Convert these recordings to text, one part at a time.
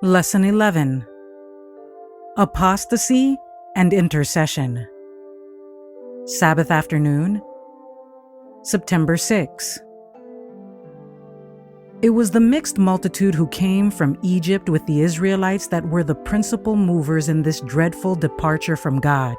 Lesson 11. Apostasy and Intercession. Sabbath afternoon, September 6. It was the mixed multitude who came from Egypt with the Israelites that were the principal movers in this dreadful departure from God.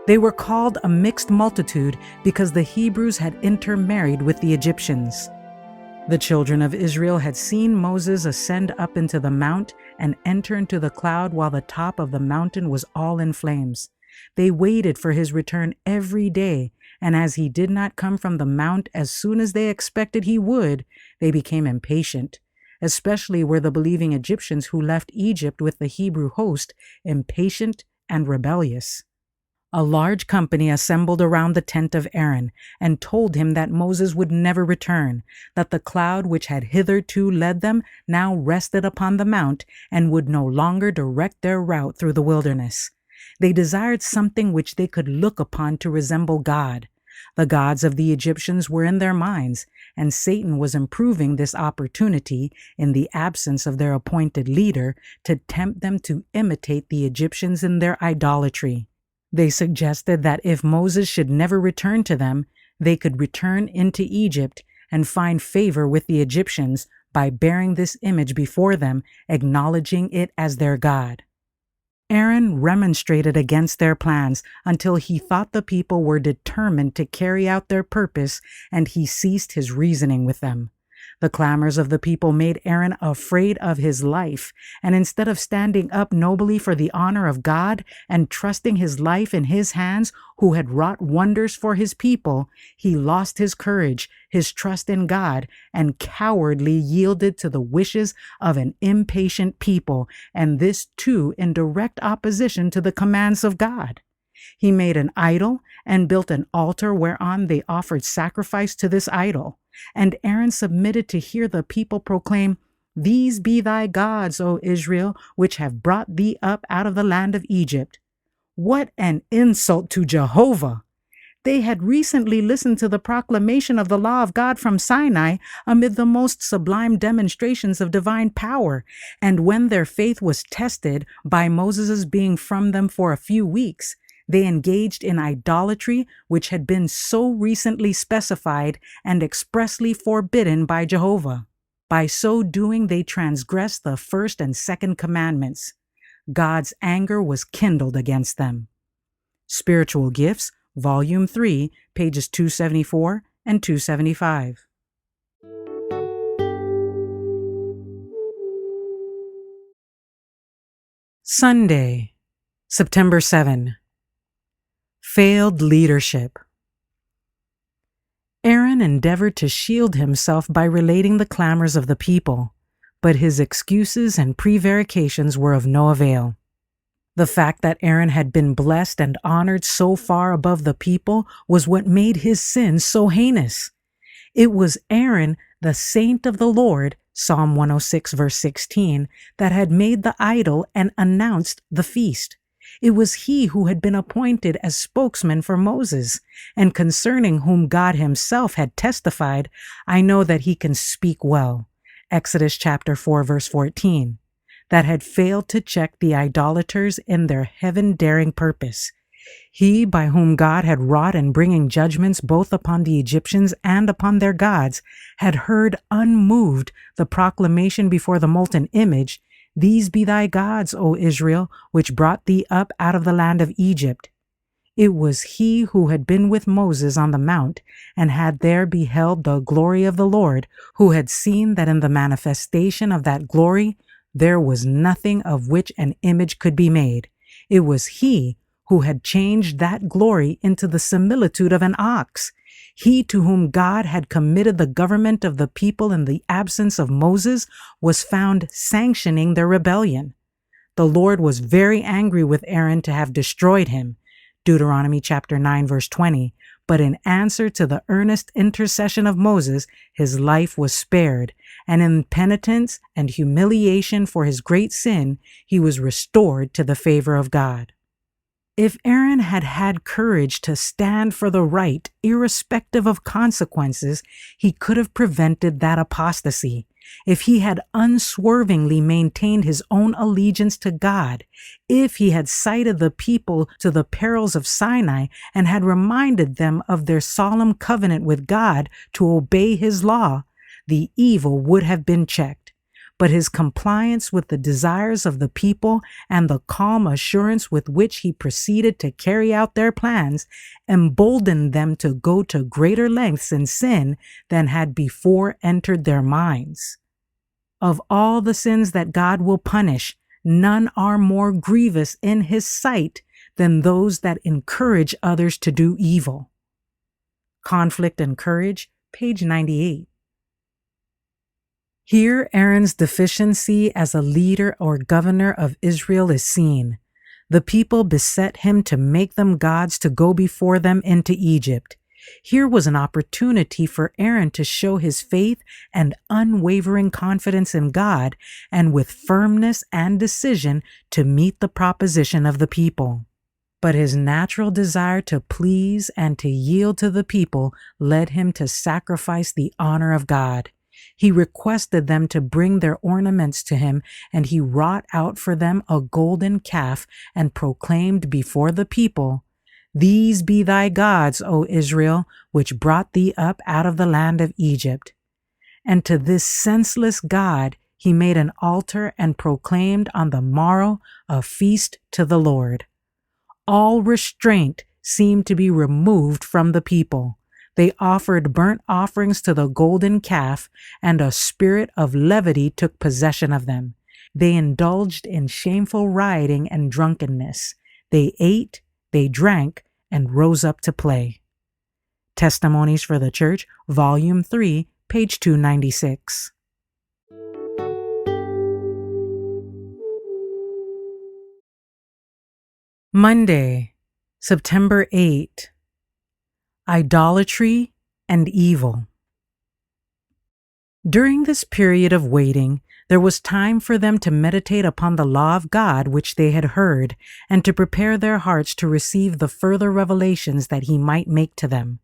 They were called a mixed multitude because the Hebrews had intermarried with the Egyptians. The children of Israel had seen Moses ascend up into the mount and enter into the cloud while the top of the mountain was all in flames. They waited for his return every day, and as he did not come from the mount as soon as they expected he would, they became impatient. Especially were the believing Egyptians who left Egypt with the Hebrew host impatient and rebellious. A large company assembled around the tent of Aaron and told him that Moses would never return, that the cloud which had hitherto led them now rested upon the mount and would no longer direct their route through the wilderness. They desired something which they could look upon to resemble God. The gods of the Egyptians were in their minds, and Satan was improving this opportunity, in the absence of their appointed leader, to tempt them to imitate the Egyptians in their idolatry. They suggested that if Moses should never return to them, they could return into Egypt and find favor with the Egyptians by bearing this image before them, acknowledging it as their God. Aaron remonstrated against their plans until he thought the people were determined to carry out their purpose, and he ceased his reasoning with them. The clamors of the people made Aaron afraid of his life, and instead of standing up nobly for the honor of God and trusting his life in his hands, who had wrought wonders for his people, he lost his courage, his trust in God, and cowardly yielded to the wishes of an impatient people, and this too in direct opposition to the commands of God. He made an idol and built an altar whereon they offered sacrifice to this idol. And Aaron submitted to hear the people proclaim, "These be thy gods, O Israel, which have brought thee up out of the land of Egypt." What an insult to Jehovah! They had recently listened to the proclamation of the law of God from Sinai amid the most sublime demonstrations of divine power, and when their faith was tested by Moses' being from them for a few weeks, they engaged in idolatry which had been so recently specified and expressly forbidden by Jehovah. By so doing, they transgressed the first and second commandments. God's anger was kindled against them. Spiritual Gifts, Volume 3, pages 274 and 275. Sunday, September 7. Failed leadership. Aaron endeavored to shield himself by relating the clamors of the people, but his excuses and prevarications were of no avail. The fact that Aaron had been blessed and honored so far above the people was what made his sin so heinous. It was Aaron, the saint of the Lord, Psalm 106 verse 16, that had made the idol and announced the feast. It was he who had been appointed as spokesman for Moses, and concerning whom God himself had testified, "I know that he can speak well," Exodus chapter 4 verse 14, that had failed to check the idolaters in their heaven-daring purpose. He by whom God had wrought in bringing judgments both upon the Egyptians and upon their gods had heard unmoved the proclamation before the molten image, "These be thy gods, O Israel, which brought thee up out of the land of Egypt." It was he who had been with Moses on the mount and had there beheld the glory of the Lord, who had seen that in the manifestation of that glory there was nothing of which an image could be made. It was he who had changed that glory into the similitude of an ox. He to whom God had committed the government of the people in the absence of Moses was found sanctioning their rebellion. The Lord was very angry with Aaron to have destroyed him, Deuteronomy chapter 9 verse 20, but in answer to the earnest intercession of Moses, his life was spared, and in penitence and humiliation for his great sin, he was restored to the favor of God. If Aaron had had courage to stand for the right, irrespective of consequences, he could have prevented that apostasy. if he had unswervingly maintained his own allegiance to God, if he had cited the people to the perils of Sinai and had reminded them of their solemn covenant with God to obey his law, the evil would have been checked. But his compliance with the desires of the people and the calm assurance with which he proceeded to carry out their plans emboldened them to go to greater lengths in sin than had before entered their minds. Of all the sins that God will punish, none are more grievous in his sight than those that encourage others to do evil. Conflict and Courage, page 98. Here, Aaron's deficiency as a leader or governor of Israel is seen. The people beset him to make them gods to go before them into Egypt. Here was an opportunity for Aaron to show his faith and unwavering confidence in God, and with firmness and decision to meet the proposition of the people. But his natural desire to please and to yield to the people led him to sacrifice the honor of God. He requested them to bring their ornaments to him, and he wrought out for them a golden calf and proclaimed before the people, "These be thy gods, O Israel, which brought thee up out of the land of Egypt." And to this senseless god he made an altar and proclaimed on the morrow a feast to the Lord. All restraint seemed to be removed from the people. They offered burnt offerings to the golden calf, and a spirit of levity took possession of them. They indulged in shameful rioting and drunkenness. They ate, they drank, and rose up to play. Testimonies for the Church, Volume 3, page 296. Monday, September 8. Idolatry and evil. During this period of waiting, there was time for them to meditate upon the law of God which they had heard, and to prepare their hearts to receive the further revelations that he might make to them.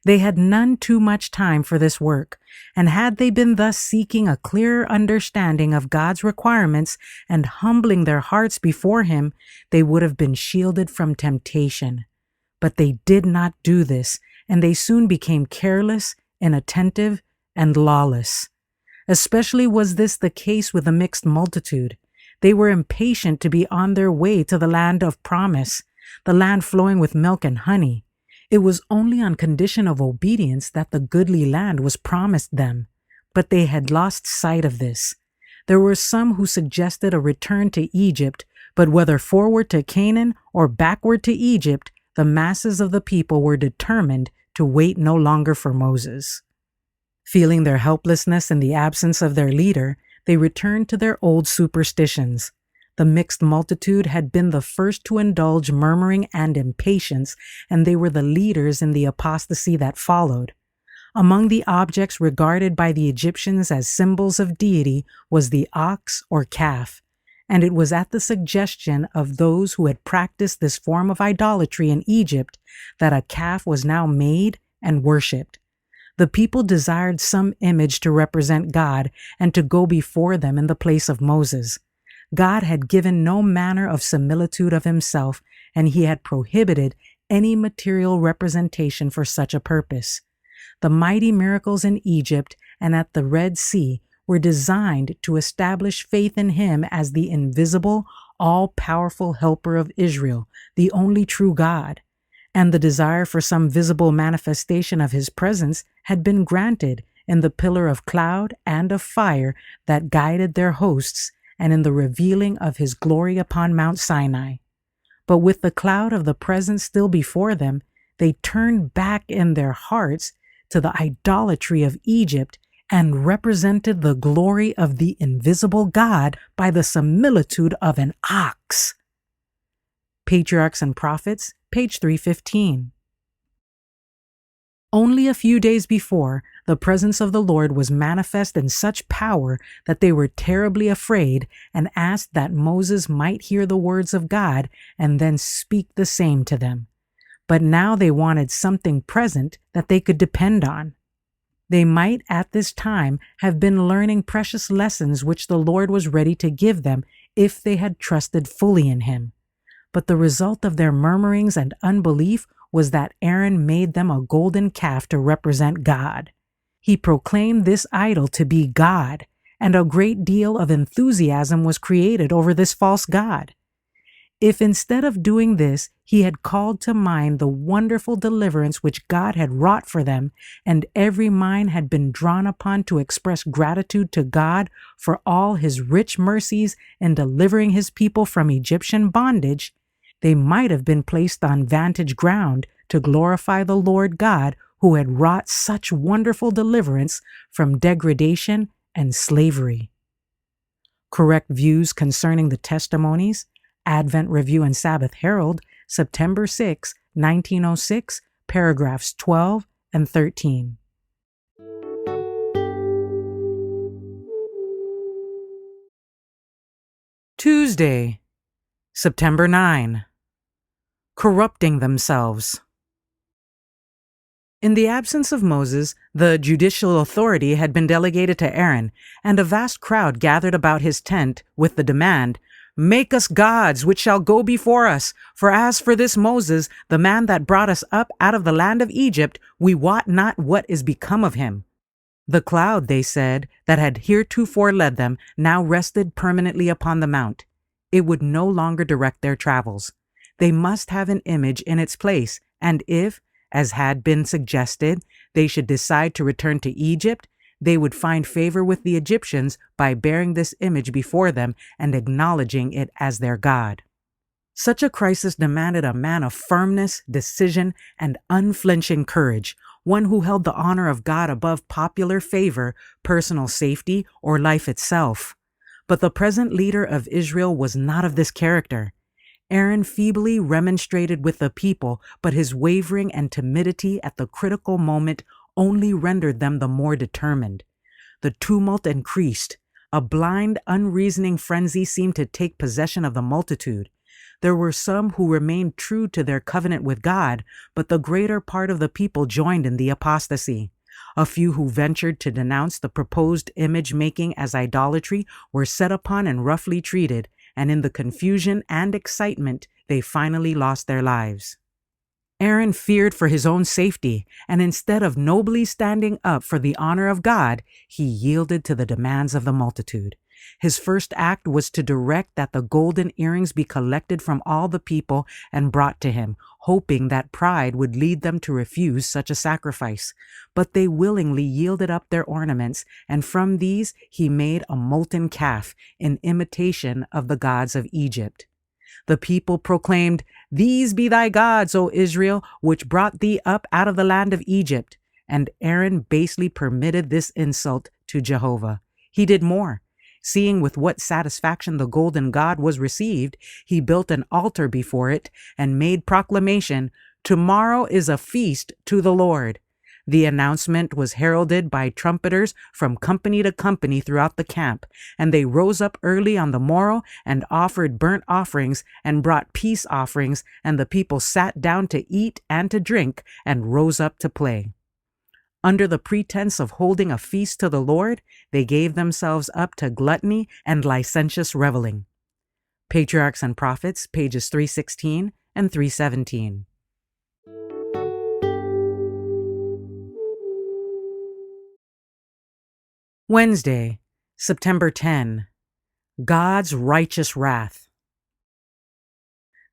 They had none too much time for this work, and had they been thus seeking a clearer understanding of God's requirements and humbling their hearts before him, they would have been shielded from temptation. But they did not do this, and they soon became careless, inattentive, and lawless. Especially was this the case with the mixed multitude. They were impatient to be on their way to the land of promise, the land flowing with milk and honey. It was only on condition of obedience that the goodly land was promised them, but they had lost sight of this. There were some who suggested a return to Egypt, but whether forward to Canaan or backward to Egypt, the masses of the people were determined to wait no longer for Moses. Feeling their helplessness in the absence of their leader, they returned to their old superstitions. The mixed multitude had been the first to indulge murmuring and impatience, and they were the leaders in the apostasy that followed. Among the objects regarded by the Egyptians as symbols of deity was the ox or calf, and it was at the suggestion of those who had practiced this form of idolatry in Egypt that a calf was now made and worshipped. The people desired some image to represent God and to go before them in the place of Moses. God had given no manner of similitude of himself, and he had prohibited any material representation for such a purpose. The mighty miracles in Egypt and at the Red Sea were designed to establish faith in him as the invisible, all-powerful helper of Israel, the only true God. And the desire for some visible manifestation of his presence had been granted in the pillar of cloud and of fire that guided their hosts, and in the revealing of his glory upon Mount Sinai. But with the cloud of the presence still before them, they turned back in their hearts to the idolatry of Egypt and represented the glory of the invisible God by the similitude of an ox. Patriarchs and Prophets, page 315. Only a few days before, the presence of the Lord was manifest in such power that they were terribly afraid and asked that Moses might hear the words of God and then speak the same to them. But now they wanted something present that they could depend on. They might at this time have been learning precious lessons which the Lord was ready to give them if they had trusted fully in Him. But the result of their murmurings and unbelief was that Aaron made them a golden calf to represent God. He proclaimed this idol to be God, and a great deal of enthusiasm was created over this false god. If instead of doing this, he had called to mind the wonderful deliverance which God had wrought for them, and every mind had been drawn upon to express gratitude to God for all His rich mercies in delivering His people from Egyptian bondage, they might have been placed on vantage ground to glorify the Lord God who had wrought such wonderful deliverance from degradation and slavery. Correct views concerning the testimonies, Advent Review and Sabbath Herald, September 6, 1906, paragraphs 12 and 13. Tuesday, September 9. Corrupting themselves. In the absence of Moses, the judicial authority had been delegated to Aaron, and a vast crowd gathered about his tent with the demand, "Make us gods which shall go before us, for as for this Moses, the man that brought us up out of the land of Egypt, we wot not what is become of him." The cloud, they said, that had heretofore led them, now rested permanently upon the mount. It would no longer direct their travels. They must have an image in its place, and if, as had been suggested, they should decide to return to Egypt, they would find favor with the Egyptians by bearing this image before them and acknowledging it as their God. Such a crisis demanded a man of firmness, decision, and unflinching courage, one who held the honor of God above popular favor, personal safety, or life itself. But the present leader of Israel was not of this character. Aaron feebly remonstrated with the people, but his wavering and timidity at the critical moment only rendered them the more determined. The tumult increased. A blind, unreasoning frenzy seemed to take possession of the multitude. There were some who remained true to their covenant with God, but the greater part of the people joined in the apostasy. A few who ventured to denounce the proposed image-making as idolatry were set upon and roughly treated, and in the confusion and excitement, they finally lost their lives. Aaron feared for his own safety, and instead of nobly standing up for the honor of God, he yielded to the demands of the multitude. His first act was to direct that the golden earrings be collected from all the people and brought to him, hoping that pride would lead them to refuse such a sacrifice. But they willingly yielded up their ornaments, and from these he made a molten calf in imitation of the gods of Egypt. The people proclaimed, "These be thy gods, O Israel, which brought thee up out of the land of Egypt." And Aaron basely permitted this insult to Jehovah. He did more. Seeing with what satisfaction the golden god was received, he built an altar before it and made proclamation, "Tomorrow is a feast to the Lord." The announcement was heralded by trumpeters from company to company throughout the camp, and they rose up early on the morrow and offered burnt offerings and brought peace offerings, and the people sat down to eat and to drink and rose up to play. Under the pretense of holding a feast to the Lord, they gave themselves up to gluttony and licentious reveling. Patriarchs and Prophets, pages 316 and 317. Wednesday, September 10. God's righteous wrath.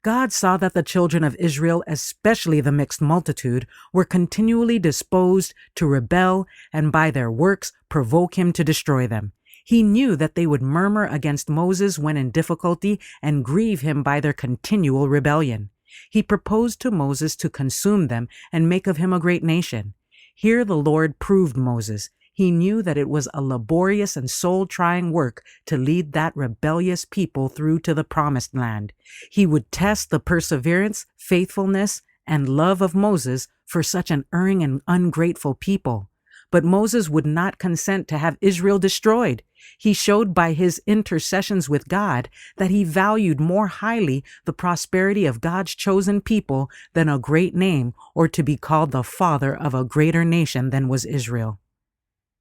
God saw that the children of Israel, especially the mixed multitude, were continually disposed to rebel and by their works provoke him to destroy them. He knew that they would murmur against Moses when in difficulty and grieve him by their continual rebellion. He proposed to Moses to consume them and make of him a great nation. Here the Lord proved Moses. He knew that it was a laborious and soul-trying work to lead that rebellious people through to the promised land. He would test the perseverance, faithfulness, and love of Moses for such an erring and ungrateful people. But Moses would not consent to have Israel destroyed. He showed by his intercessions with God that he valued more highly the prosperity of God's chosen people than a great name or to be called the father of a greater nation than was Israel.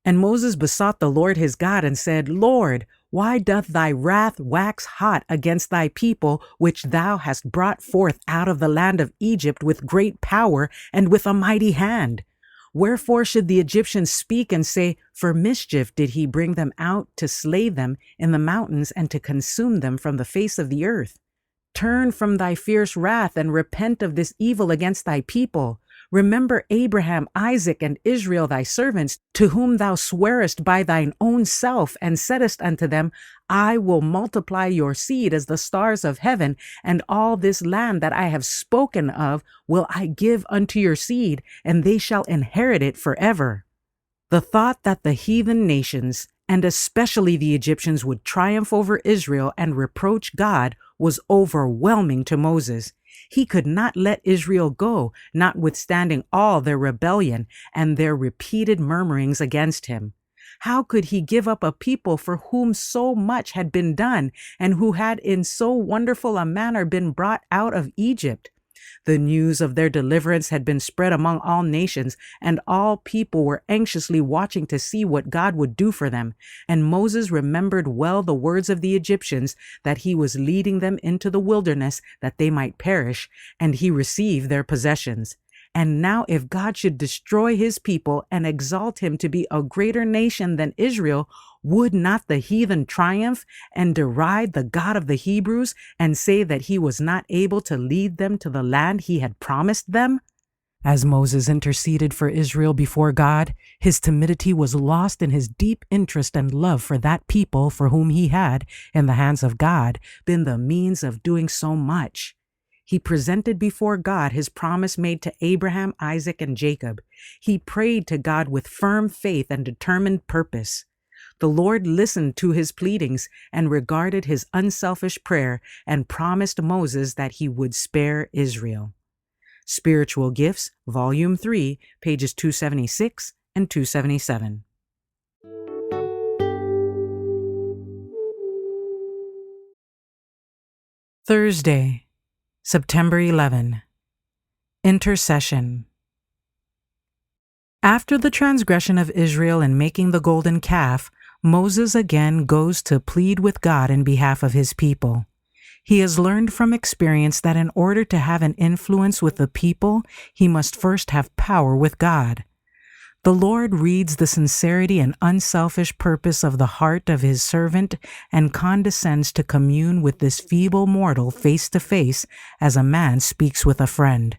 And Moses besought the Lord his God and said, Lord, why doth thy wrath wax hot against thy people, which thou hast brought forth out of the land of Egypt with great power and with a mighty hand? Wherefore should the Egyptians speak and say, For mischief did he bring them out to slay them in the mountains and to consume them from the face of the earth? Turn from thy fierce wrath and repent of this evil against thy people. Remember Abraham, Isaac, and Israel thy servants, to whom thou swarest by thine own self, and saidst unto them, I will multiply your seed as the stars of heaven, and all this land that I have spoken of will I give unto your seed, and they shall inherit it forever. The thought that the heathen nations, and especially the Egyptians, would triumph over Israel and reproach God was overwhelming to Moses. He could not let Israel go, notwithstanding all their rebellion and their repeated murmurings against him. How could he give up a people for whom so much had been done and who had in so wonderful a manner been brought out of Egypt? The news of their deliverance had been spread among all nations, and all people were anxiously watching to see what God would do for them. And Moses remembered well the words of the Egyptians, that he was leading them into the wilderness that they might perish, and he received their possessions. And now if God should destroy his people and exalt him to be a greater nation than Israel, would not the heathen triumph and deride the God of the Hebrews and say that he was not able to lead them to the land he had promised them? As Moses interceded for Israel before God, his timidity was lost in his deep interest and love for that people for whom he had, in the hands of God, been the means of doing so much. He presented before God his promise made to Abraham, Isaac, and Jacob. He prayed to God with firm faith and determined purpose. The Lord listened to his pleadings and regarded his unselfish prayer and promised Moses that he would spare Israel. Spiritual Gifts, Volume 3, pages 276 and 277. Thursday, September 11. Intercession. After the transgression of Israel in making the golden calf, Moses again goes to plead with God in behalf of his people. He has learned from experience that in order to have an influence with the people, he must first have power with God. The Lord reads the sincerity and unselfish purpose of the heart of his servant and condescends to commune with this feeble mortal face to face as a man speaks with a friend.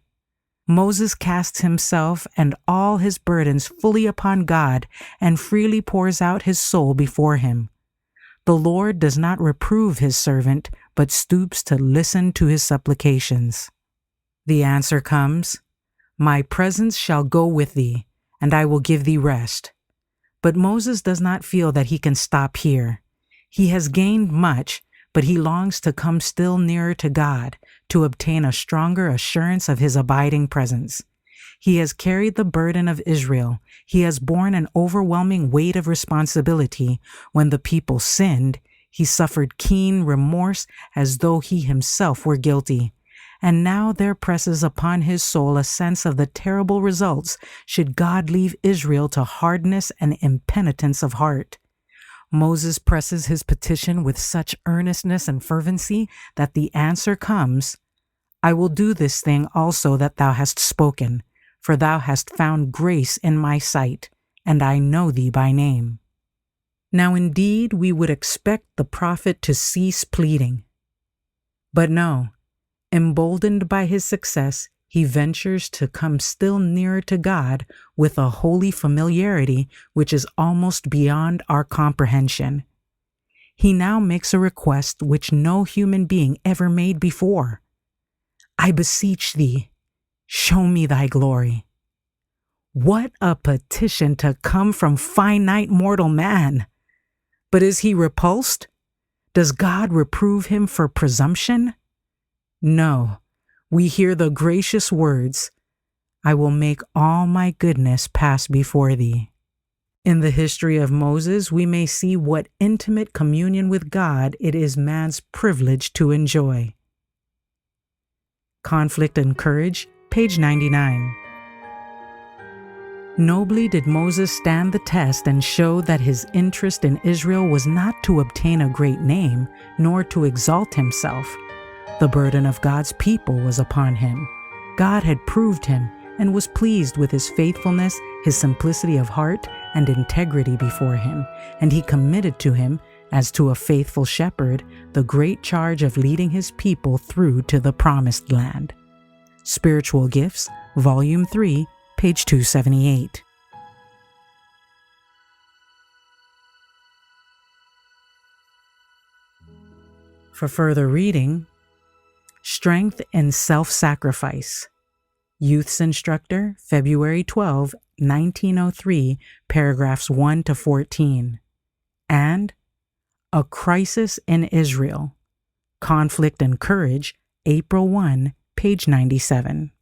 Moses casts himself and all his burdens fully upon God and freely pours out his soul before him. The Lord does not reprove his servant, but stoops to listen to his supplications. The answer comes, My presence shall go with thee, and I will give thee rest. But Moses does not feel that he can stop here. He has gained much, but he longs to come still nearer to God, to obtain a stronger assurance of his abiding presence. He has carried the burden of Israel. He has borne an overwhelming weight of responsibility. When the people sinned, he suffered keen remorse as though he himself were guilty. And now there presses upon his soul a sense of the terrible results should God leave Israel to hardness and impenitence of heart. Moses presses his petition with such earnestness and fervency that the answer comes, I will do this thing also that thou hast spoken, for thou hast found grace in my sight, and I know thee by name. Now indeed we would expect the prophet to cease pleading. But no, emboldened by his success, he ventures to come still nearer to God with a holy familiarity which is almost beyond our comprehension. He now makes a request which no human being ever made before. I beseech thee, show me thy glory. What a petition to come from finite mortal man! But is he repulsed? Does God reprove him for presumption? No. We hear the gracious words, I will make all my goodness pass before thee. In the history of Moses, we may see what intimate communion with God it is man's privilege to enjoy. Conflict and Courage, page 99. Nobly did Moses stand the test and show that his interest in Israel was not to obtain a great name, nor to exalt himself. The burden of God's people was upon him. God had proved him and was pleased with his faithfulness, his simplicity of heart, and integrity before him, and he committed to him, as to a faithful shepherd, the great charge of leading his people through to the promised land. Spiritual Gifts, Volume 3, page 278. For further reading, Strength in Self-Sacrifice. Youth's Instructor, February 12, 1903, paragraphs 1 to 14. And A Crisis in Israel. Conflict and Courage, April 1, page 97.